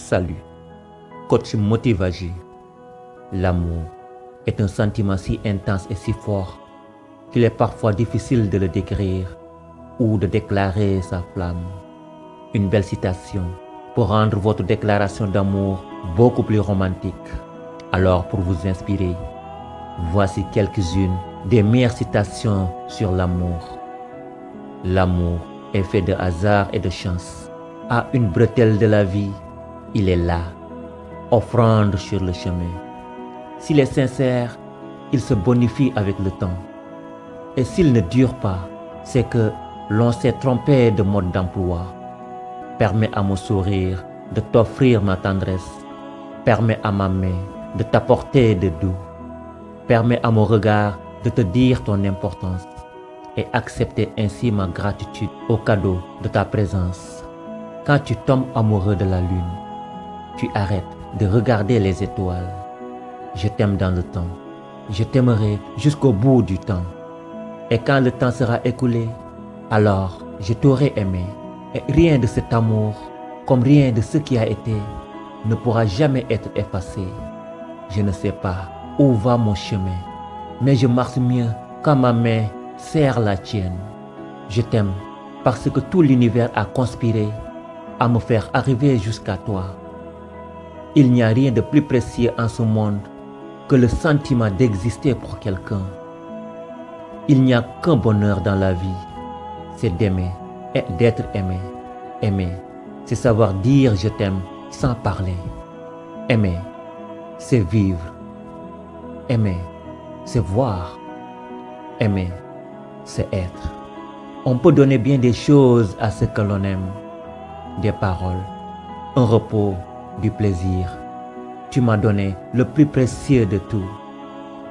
Salut, coach Motivagi. L'amour est un sentiment si intense et si fort qu'il est parfois difficile de le décrire ou de déclarer sa flamme. Une belle citation pour rendre votre déclaration d'amour beaucoup plus romantique. Alors pour vous inspirer, voici quelques-unes des meilleures citations sur l'amour. L'amour est fait de hasard et de chance. À une bretelle de la vie, il est là, offrande sur le chemin. S'il est sincère, il se bonifie avec le temps. Et s'il ne dure pas, c'est que l'on s'est trompé de mode d'emploi. Permets à mon sourire de t'offrir ma tendresse. Permets à ma main de t'apporter de doux. Permets à mon regard de te dire ton importance et accepter ainsi ma gratitude au cadeau de ta présence. Quand tu tombes amoureux de la lune, tu arrêtes de regarder les étoiles. Je t'aime dans le temps. Je t'aimerai jusqu'au bout du temps. Et quand le temps sera écoulé, alors je t'aurai aimé. Et rien de cet amour, comme rien de ce qui a été, ne pourra jamais être effacé. Je ne sais pas où va mon chemin, mais je marche mieux quand ma main serre la tienne. Je t'aime parce que tout l'univers a conspiré à me faire arriver jusqu'à toi. Il n'y a rien de plus précieux en ce monde que le sentiment d'exister pour quelqu'un. Il n'y a qu'un bonheur dans la vie, c'est d'aimer et d'être aimé. Aimer, c'est savoir dire je t'aime sans parler. Aimer, c'est vivre. Aimer, c'est voir. Aimer, c'est être. On peut donner bien des choses à ce que l'on aime. Des paroles, un repos, du plaisir. Tu m'as donné le plus précieux de tout,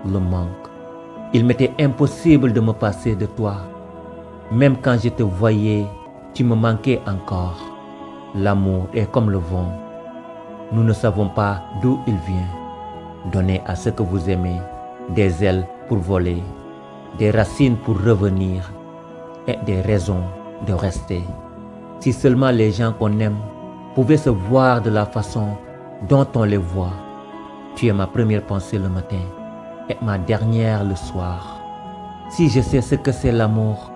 le manque. Il m'était impossible de me passer de toi. Même quand je te voyais, tu me manquais encore. L'amour est comme le vent. Nous ne savons pas d'où il vient. Donnez à ce que vous aimez des ailes pour voler, des racines pour revenir et des raisons de rester. Si seulement les gens qu'on aime pouvaient se voir de la façon dont on les voit. Tu es ma première pensée le matin et ma dernière le soir. Si je sais ce que c'est l'amour,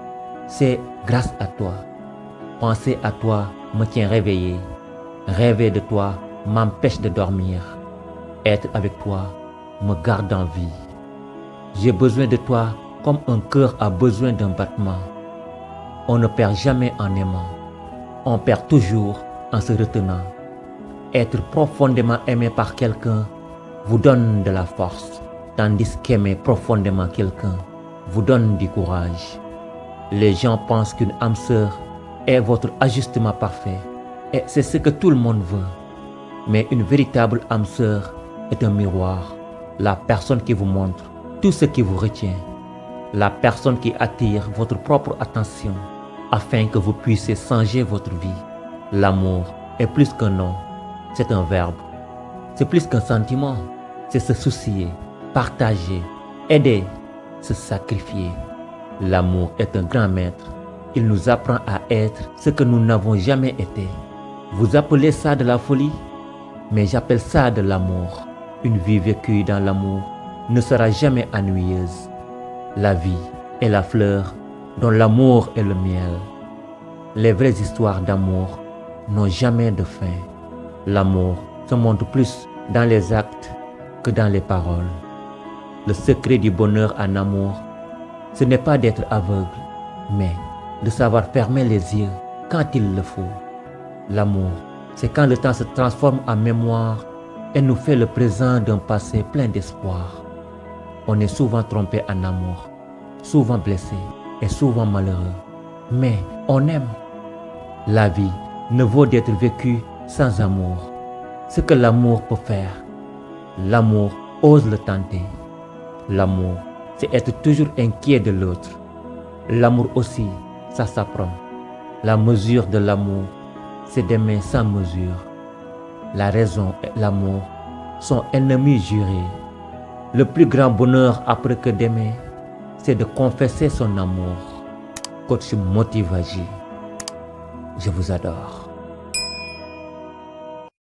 c'est grâce à toi. Penser à toi me tient réveillé. Rêver de toi m'empêche de dormir. Être avec toi me garde en vie. J'ai besoin de toi comme un cœur a besoin d'un battement. On ne perd jamais en aimant. On perd toujours en se retenant. Être profondément aimé par quelqu'un vous donne de la force, tandis qu'aimer profondément quelqu'un vous donne du courage. Les gens pensent qu'une âme sœur est votre ajustement parfait, et c'est ce que tout le monde veut. Mais une véritable âme sœur est un miroir, la personne qui vous montre tout ce qui vous retient, la personne qui attire votre propre attention, afin que vous puissiez changer votre vie. L'amour est plus qu'un nom, c'est un verbe. C'est plus qu'un sentiment, c'est se soucier, partager, aider, se sacrifier. L'amour est un grand maître. Il nous apprend à être ce que nous n'avons jamais été. Vous appelez ça de la folie, mais j'appelle ça de l'amour. Une vie vécue dans l'amour ne sera jamais ennuyeuse. La vie est la fleur dont l'amour est le miel. Les vraies histoires d'amour n'ont jamais de fin. L'amour se montre plus dans les actes que dans les paroles. Le secret du bonheur en amour, ce n'est pas d'être aveugle, mais de savoir fermer les yeux quand il le faut. L'amour, c'est quand le temps se transforme en mémoire et nous fait le présent d'un passé plein d'espoir. On est souvent trompé en amour, souvent blessé et souvent malheureux, mais on aime. La vie ne vaut d'être vécue sans amour. Ce que l'amour peut faire, l'amour ose le tenter. L'amour, c'est être toujours inquiet de l'autre. L'amour aussi, ça s'apprend. La mesure de l'amour, c'est d'aimer sans mesure. La raison et l'amour sont ennemis jurés. Le plus grand bonheur après que d'aimer, c'est de confesser son amour. Coach Motivagi, je vous adore.